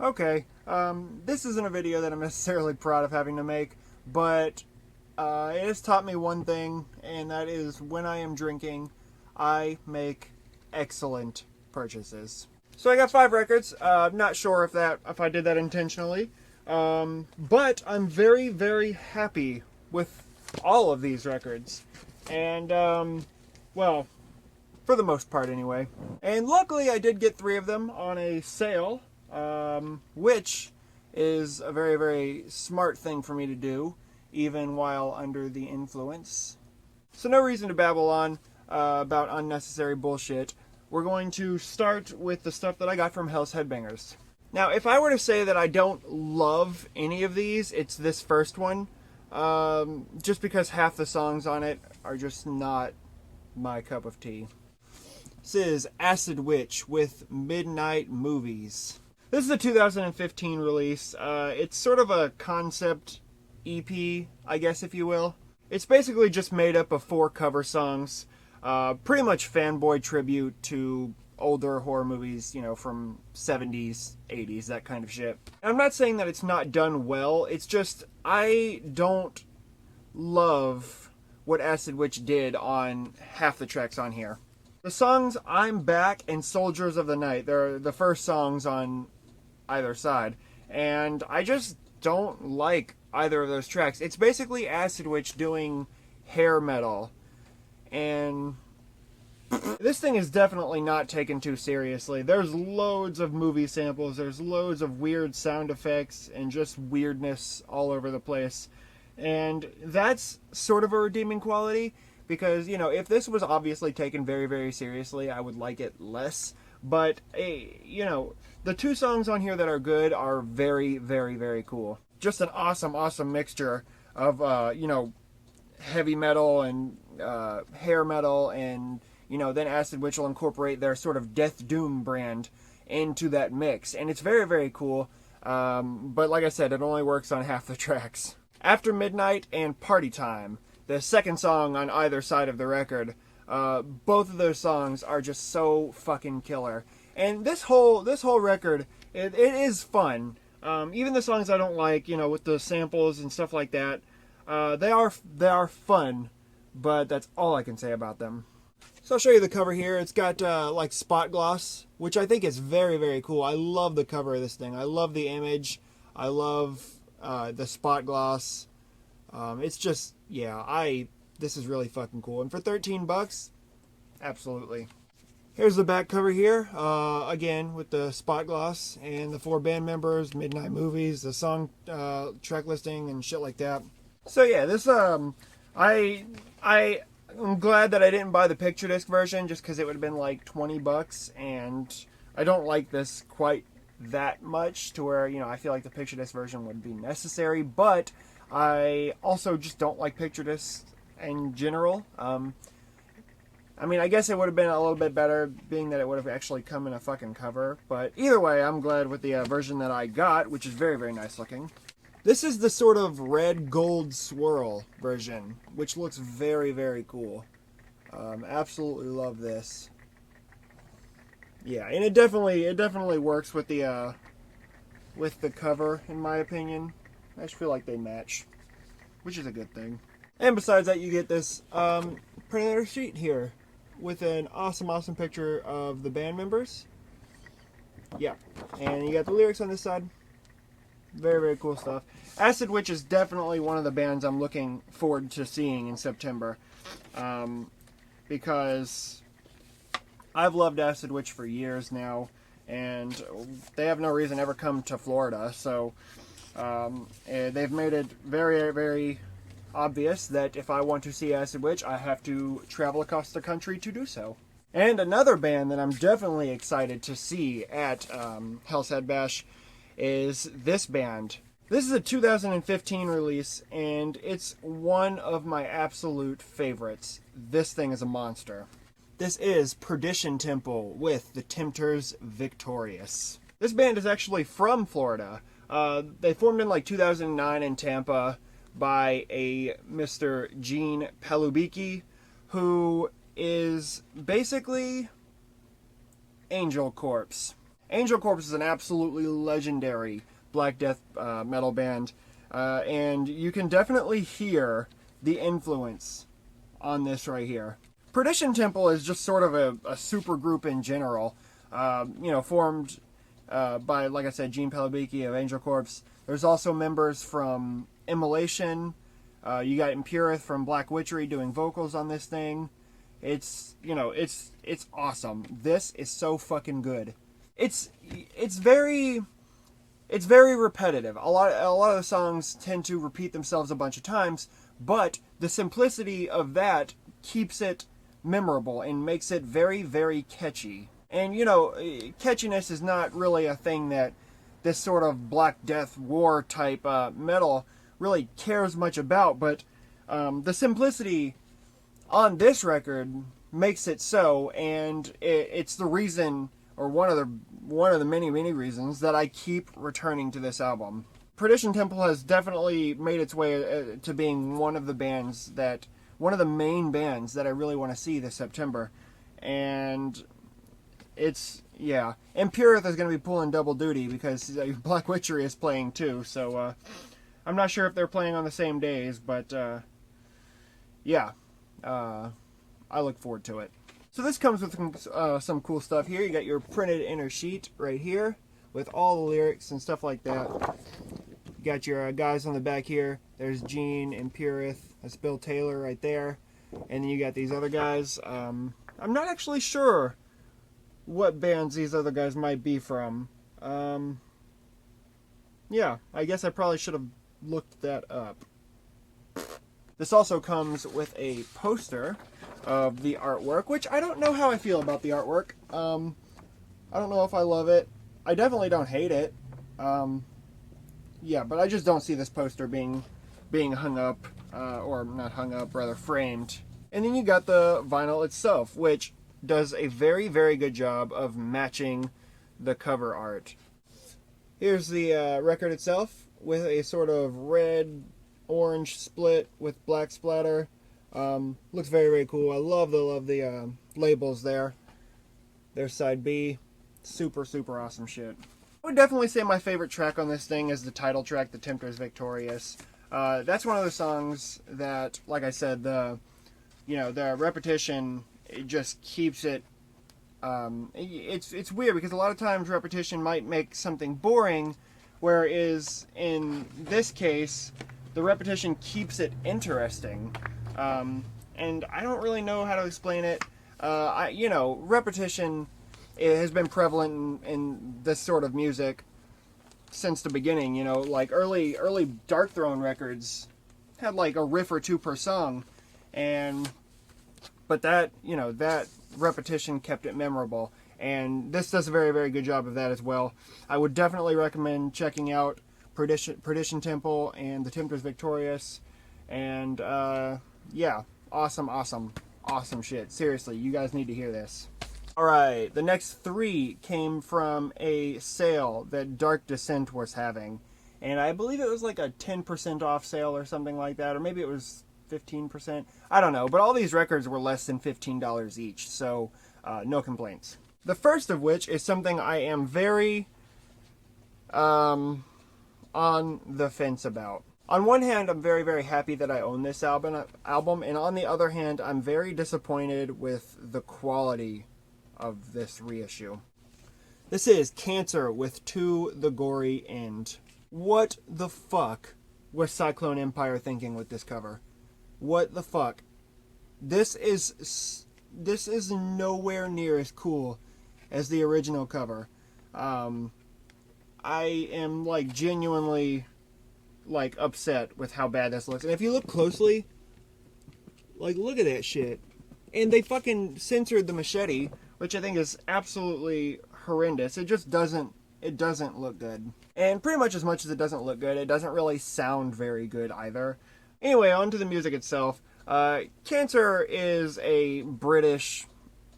Okay, this isn't a video that I'm necessarily proud of having to make, but it has taught me one thing, and that is when I am drinking, I make excellent purchases. So I got 5 records. Not sure if I did that intentionally, but I'm very, very happy with all of these records, and well, for the most part anyway. And luckily, I did get 3 of them on a sale, which is a very, very smart thing for me to do, even while under the influence. So no reason to babble on about unnecessary bullshit. We're going to start with the stuff that I got from Hell's Headbangers. Now, if I were to say that I don't love any of these, it's this first one. Just because half the songs on it are just not my cup of tea. This is Acid Witch with Midnight Movies. This is a 2015 release. It's sort of a concept EP, I guess, if you will. It's basically just made up of 4 cover songs. Pretty much fanboy tribute to older horror movies, you know, from 70s, 80s, that kind of shit. I'm not saying that it's not done well. It's just I don't love what Acid Witch did on half the tracks on here. The songs I'm Back and Soldiers of the Night, they're the first songs on either side, and I just don't like either of those tracks. It's basically Acid Witch doing hair metal, and this thing is definitely not taken too seriously. There's loads of movie samples, there's loads of weird sound effects, and just weirdness all over the place. And that's sort of a redeeming quality, because, you know, if this was obviously taken very, very seriously, I would like it less. But, you know, the 2 songs on here that are good are very, very, very cool. Just an awesome, awesome mixture of, you know, heavy metal and hair metal, and, you know, then Acid Witch will incorporate their sort of Death Doom brand into that mix. And it's very, very cool. But like I said, it only works on half the tracks. After Midnight and Party Time, the second song on either side of the record, both of those songs are just so fucking killer. And this whole record, it is fun. Even the songs I don't like, you know, with the samples and stuff like that, they are fun, but that's all I can say about them. So I'll show you the cover here. It's got like spot gloss, which I think is very, very cool. I love the cover of this thing. I love the image. I love the spot gloss. It's just, yeah, this is really fucking cool. And for $13, absolutely. Here's the back cover here, again, with the spot gloss and the 4 band members, Midnight Movies, the song track listing and shit like that. So yeah, this, I'm glad that I didn't buy the picture disc version, just because it would have been like $20, and I don't like this quite that much to where, you know, I feel like the picture disc version would be necessary, but I also just don't like picture discs in general. I mean, I guess it would have been a little bit better, being that it would have actually come in a fucking cover, but either way, I'm glad with the version that I got, which is very, very nice looking. This is the sort of red gold swirl version, which looks very, very cool. Absolutely love this. Yeah, and it definitely works with the cover, in my opinion. I just feel like they match, which is a good thing. And besides that, you get this printed sheet here with an awesome, awesome picture of the band members. Yeah, and you got the lyrics on this side. Very, very cool stuff. Acid Witch is definitely one of the bands I'm looking forward to seeing in September, because I've loved Acid Witch for years now, and they have no reason to ever come to Florida, so they've made it very, very obvious that if I want to see Acid Witch, I have to travel across the country to do so. And another band that I'm definitely excited to see at Hell's Head Bash is this band. This is a 2015 release, and it's one of my absolute favorites. This thing is a monster. This is Perdition Temple with The Tempters Victorious. This band is actually from Florida. They formed in like 2009 in Tampa by a Mr. Gene Palubicki, who is basically Angel Corpse. Angel Corpse is an absolutely legendary Black Death metal band, and you can definitely hear the influence on this right here. Perdition Temple is just sort of a super group in general, formed by, like I said, Gene Pelabiki of Angel Corpse. There's also members from Immolation. You got Impurith from Black Witchery doing vocals on this thing. It's awesome. This is so fucking good. It's very repetitive. A lot of the songs tend to repeat themselves a bunch of times, but the simplicity of that keeps it memorable and makes it very, very catchy. And catchiness is not really a thing that this sort of Black Death war type metal really cares much about, but the simplicity on this record makes it so, and it's the reason, or one of the many reasons that I keep returning to this album. Perdition Temple has definitely made its way to being one of the main bands that I really want to see this September, and Impurith is going to be pulling double duty because Black Witchery is playing too, so I'm not sure if they're playing on the same days, but I look forward to it. So this comes with some cool stuff here. You got your printed inner sheet right here with all the lyrics and stuff like that. You got your guys on the back here. There's Gene, Impurith, that's Bill Taylor right there. And then you got these other guys. I'm not actually sure what bands these other guys might be from. Yeah, I guess I probably should have looked that up. This also comes with a poster of the artwork, which I don't know how I feel about the artwork. I don't know if I love it. I definitely don't hate it. But I just don't see this poster being hung up, or not hung up, rather framed. And then you got the vinyl itself, which does a very, very good job of matching the cover art. Here's the record itself with a sort of red-orange split with black splatter. Looks very, very cool. I love the labels there. There's side B. Super, super awesome shit. I would definitely say my favorite track on this thing is the title track, The Tempter's Victorious. That's one of the songs that, like I said, the repetition, it just keeps it. It's weird because a lot of times repetition might make something boring, whereas in this case, the repetition keeps it interesting. And I don't really know how to explain it. Repetition, it has been prevalent in this sort of music since the beginning. Like early Dark Throne records had like a riff or two per song, but that repetition kept it memorable, and this does a very, very good job of that as well. I would definitely recommend checking out Perdition Temple and The Tempter's Victorious, and awesome shit. Seriously, you guys need to hear this. Alright, the next three came from a sale that Dark Descent was having, and I believe it was like a 10% off sale or something like that, or maybe it was 15%. I don't know, but all these records were less than $15 each, so no complaints. The first of which is something I am very on the fence about. On one hand, I'm very, very happy that I own this album, and on the other hand, I'm very disappointed with the quality of this reissue. This is Cancer with To the Gory End. What the fuck was Cyclone Empire thinking with this cover? What the fuck? This is nowhere near as cool as the original cover. I am like genuinely like upset with how bad this looks. And if you look closely, like look at that shit. And they fucking censored the machete, which I think is absolutely horrendous. It just doesn't look good. And pretty much as it doesn't look good, it doesn't really sound very good either. Anyway, on to the music itself. Cancer is a British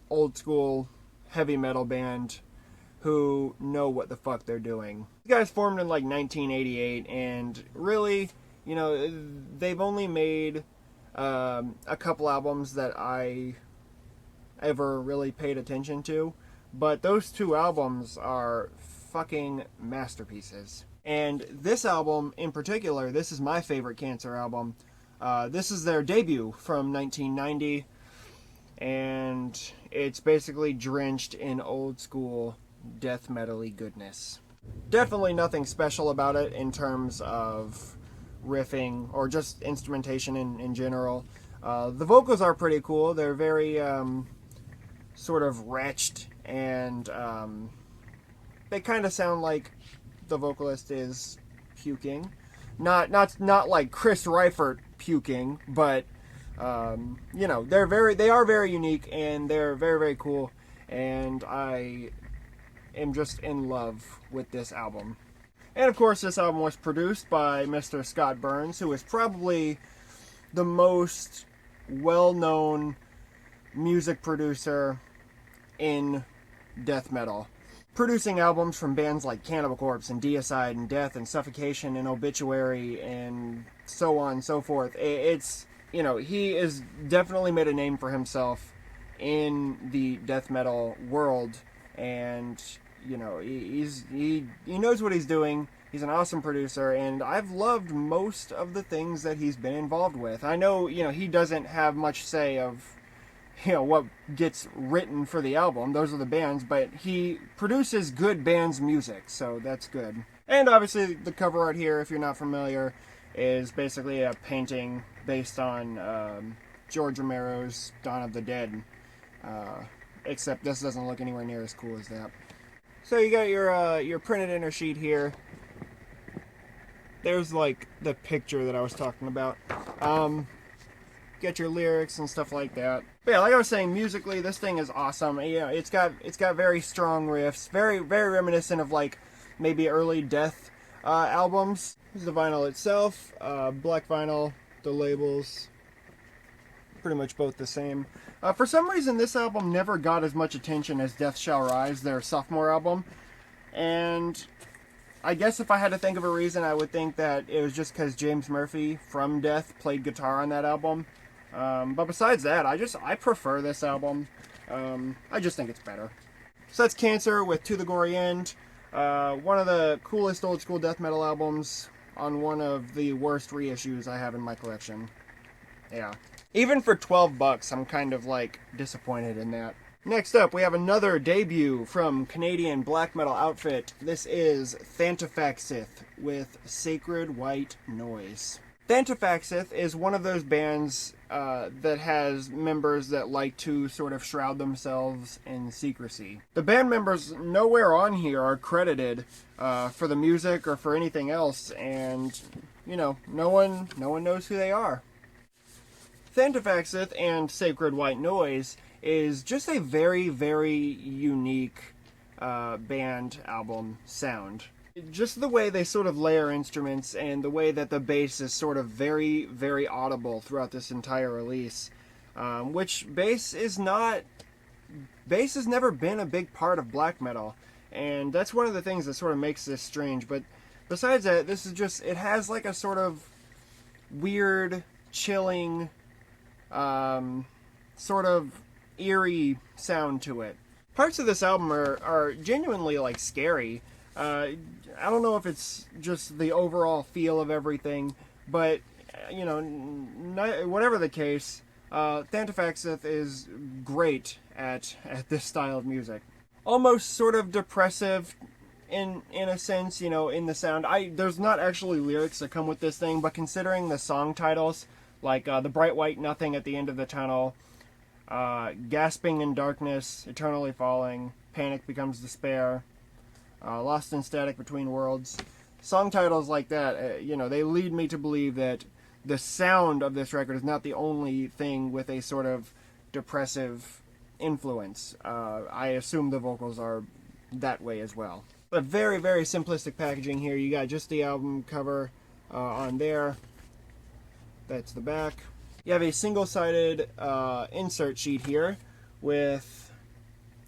old school heavy metal band who know what the fuck they're doing. These guys formed in like 1988, and really, they've only made a couple albums that I ever really paid attention to. but those two albums are fucking masterpieces. And this album in particular, this is my favorite Cancer album. This is their debut from 1990, and it's basically drenched in old school death metal-y goodness. Definitely nothing special about it in terms of riffing or just instrumentation in general. The vocals are pretty cool. They're very sort of wretched, and they kind of sound like the vocalist is puking. Not like Chris Reifert puking, but you know, they are very unique, and they're very, very cool, and I am just in love with this album. And of course, this album was produced by Mr. Scott Burns, who is probably the most well-known music producer in death metal, producing albums from bands like Cannibal Corpse and Deicide and Death and Suffocation and Obituary and so on and so forth. It's, you know, he has definitely made a name for himself in the death metal world, and you know, he knows what he's doing. He's an awesome producer, and I've loved most of the things that he's been involved with. I know, you know, he doesn't have much say of, you know, what gets written for the album. Those are the bands, but he produces good bands' music, so that's good. And obviously the cover art here, if you're not familiar, is basically a painting based on George Romero's Dawn of the Dead, except this doesn't look anywhere near as cool as that. So you got your printed inner sheet here. There's like the picture that I was talking about. Get your lyrics and stuff like that. But yeah, like I was saying, musically, this thing is awesome. You know, it's got very strong riffs, very reminiscent of like maybe early Death albums. This is the vinyl itself, black vinyl. The labels, pretty much both the same. For some reason, this album never got as much attention as Death Shall Rise, their sophomore album, and I guess if I had to think of a reason, I would think that it was just because James Murphy from Death played guitar on that album. But besides that, I prefer this album. I just think it's better. So that's Cancer with To the Gory End. One of the coolest old school death metal albums on one of the worst reissues I have in my collection. Yeah. Even for $12, I'm kind of like disappointed in that. Next up, we have another debut from Canadian black metal outfit. This is Intoxicated with Sacred White Noise. Intoxicated is one of those bands that has members that like to sort of shroud themselves in secrecy. The band members nowhere on here are credited for the music or for anything else, and you know, no one knows who they are. Intoxicated and Sacred White Noise is just a very unique band album sound. Just the way they sort of layer instruments and the way that the bass is sort of very audible throughout this entire release, which bass has never been a big part of black metal, and that's one of the things that sort of makes this strange. But besides that, this is just, it has like a sort of weird, chilling, sort of eerie sound to it. Parts of this album are genuinely like scary. I don't know if it's just the overall feel of everything, but you know, whatever the case, Intoxicated is great at this style of music. Almost sort of depressive in a sense, you know, in the sound. There's not actually lyrics that come with this thing, but considering the song titles, like The Bright White Nothing at the End of the Tunnel, Gasping in Darkness, Eternally Falling, Panic Becomes Despair, Lost in Static Between Worlds. Song titles like that, you know, they lead me to believe that the sound of this record is not the only thing with a sort of depressive influence. I assume the vocals are that way as well. But very simplistic packaging here. You got just the album cover on there. That's the back. You have a single-sided insert sheet here with,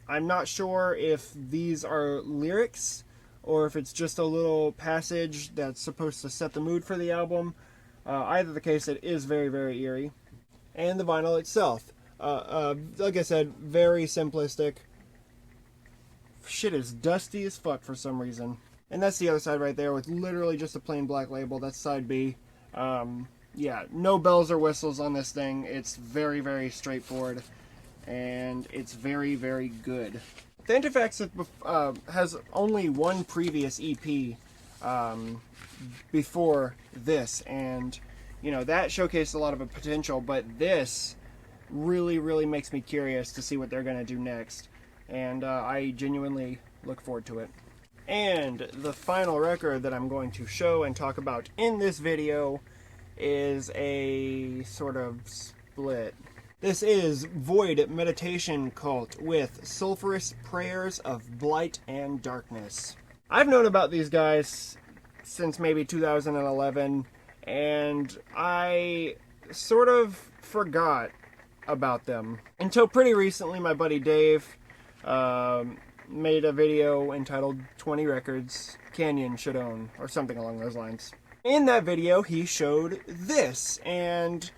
I'm not sure if these are lyrics or if it's just a little passage that's supposed to set the mood for the album. Either the case, it is very eerie. And the vinyl itself. Like I said, very simplistic. shit is dusty as fuck for some reason. And that's the other side right there with literally just a plain black label. That's side B. Yeah, no bells or whistles on this thing. It's very, very straightforward. And it's very, very good. The Interfax has only one previous EP before this. And, you know, that showcased a lot of a potential. But this really, really makes me curious to see what they're going to do next. And I genuinely look forward to it. And the final record that I'm going to show and talk about in this video is a sort of split. This is Void Meditation Cult with Sulphurous Prayers of Blight and Darkness. I've known about these guys since maybe 2011, and I sort of forgot about them until pretty recently. My buddy Dave made a video entitled 20 Records Canyon Should Own, or something along those lines. In that video, he showed this, and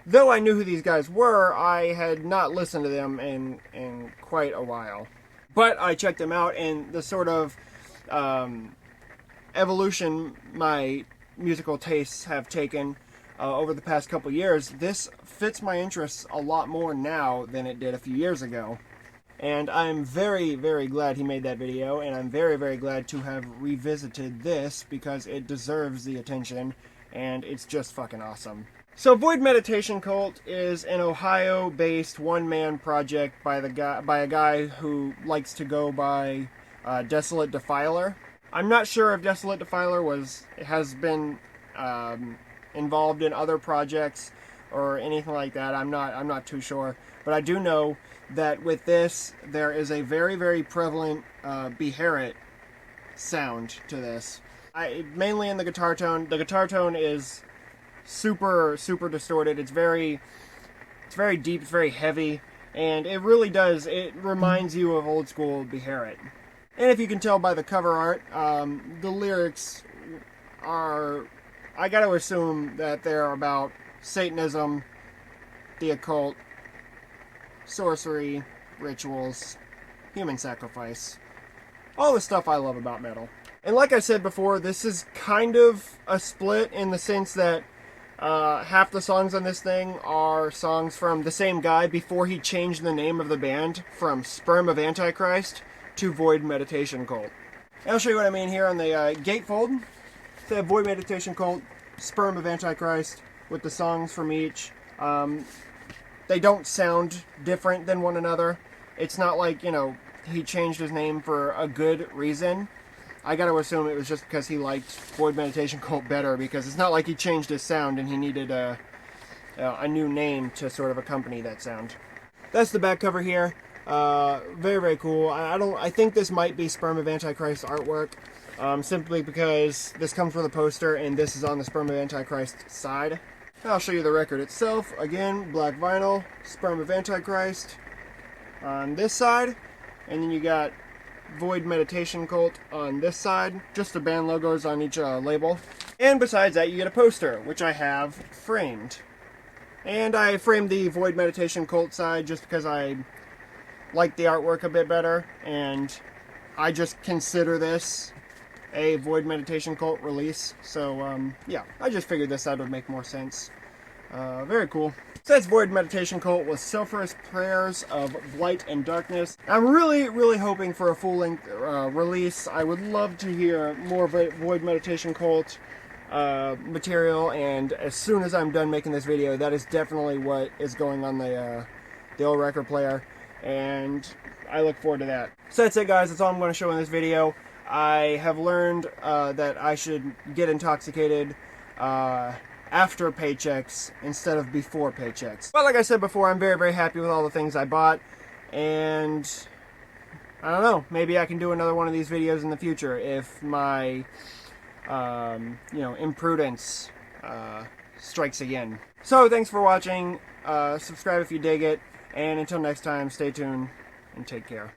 though I knew who these guys were, I had not listened to them in quite a while. But I checked them out, and the sort of evolution my musical tastes have taken over the past couple years, this fits my interests a lot more now than it did a few years ago. And I'm very, very glad he made that video, and I'm very, very glad to have revisited this because it deserves the attention, and it's just fucking awesome. So Void Meditation Cult is an Ohio-based one-man project by a guy who likes to go by Desolate Defiler. I'm not sure if Desolate Defiler has been involved in other projects or anything like that. I'm not too sure, but I do know that with this there is a very, very prevalent Beharit sound to this. Mainly in the guitar tone. The guitar tone is super, super distorted. It's very deep, it's very heavy, and it really does. It reminds you of old school Beharit. And if you can tell by the cover art, the lyrics are, I gotta assume that they're about Satanism, the occult, sorcery, rituals, human sacrifice. All the stuff I love about metal. And like I said before, this is kind of a split in the sense that half the songs on this thing are songs from the same guy before he changed the name of the band from Sperm of Antichrist to Void Meditation Cult. And I'll show you what I mean here on the gatefold. They have Void Meditation Cult, Sperm of Antichrist, with the songs from each. They don't sound different than one another. It's not like, you know, he changed his name for a good reason. I gotta assume it was just because he liked Void Meditation Cult better, because it's not like he changed his sound and he needed a new name to sort of accompany that sound. That's the back cover here. Very, very cool. I think this might be Sperm of Antichrist artwork, simply because this comes with a poster and this is on the Sperm of Antichrist side. I'll show you the record itself. Again, black vinyl, Sperm of Antichrist on this side, and then you got Void Meditation Cult on this side. Just the band logos on each label. And besides that, you get a poster, which I have framed. And I framed the Void Meditation Cult side just because I like the artwork a bit better, and I just consider this a Void Meditation Cult release. So, yeah, I just figured this out would make more sense. Very cool. So that's Void Meditation Cult with Sulphurous Prayers of Blight and Darkness. I'm really, really hoping for a full-length release. I would love to hear more Void Meditation Cult material, and as soon as I'm done making this video, that is definitely what is going on the old record player, and I look forward to that. So that's it, guys. That's all I'm going to show in this video. I have learned that I should get intoxicated after paychecks instead of before paychecks. But like I said before, I'm very, very happy with all the things I bought, and I don't know, maybe I can do another one of these videos in the future if my imprudence strikes again. So thanks for watching. Subscribe if you dig it, and until next time, stay tuned and take care.